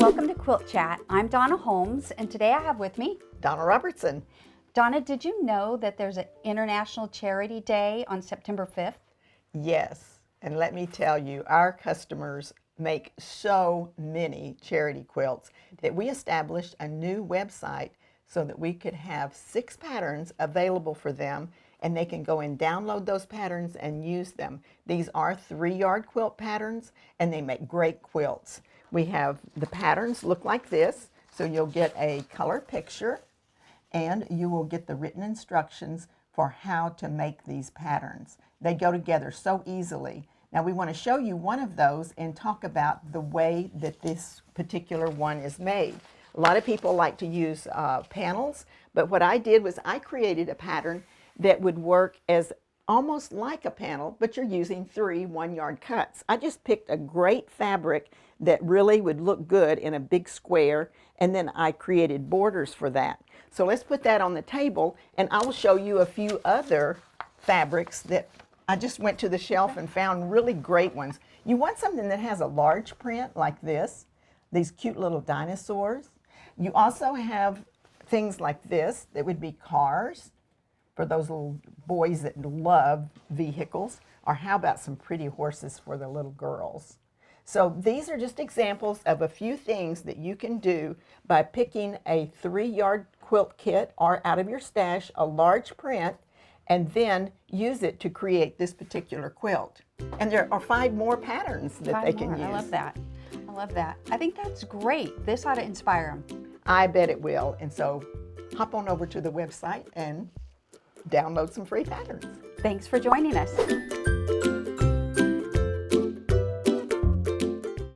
Welcome to Quilt Chat. I'm Donna Holmes, and today I have with me Donna Robertson. Donna, did you know that there's an International Charity Day on September 5th? Yes, and let me tell you, our customers make so many charity quilts that we established a new website so that we could have 6 patterns available for them, and they can go and download those patterns and use them. These are 3-yard quilt patterns, and they make great quilts. We have the patterns look like this, so you'll get a color picture and you will get the written instructions for how to make these patterns. They go together so easily. Now we want to show you one of those and talk about the way that this particular one is made. A lot of people like to use panels, but what I did was I created a pattern that would work as almost like a panel, but you're using 3 1-yard cuts. I just picked a great fabric that really would look good in a big square, and then I created borders for that. So let's put that on the table, and I will show you a few other fabrics that I just went to the shelf and found really great ones. You want something that has a large print like this, these cute little dinosaurs. You also have things like this that would be cars for those little boys that love vehicles, or how about some pretty horses for the little girls. So these are just examples of a few things that you can do by picking a 3-yard quilt kit or out of your stash a large print, and then use it to create this particular quilt. And there are 5 more patterns that they can use. I love that. I love that. I think that's great. This ought to inspire them. I bet it will. And so hop on over to the website and download some free patterns. Thanks for joining us.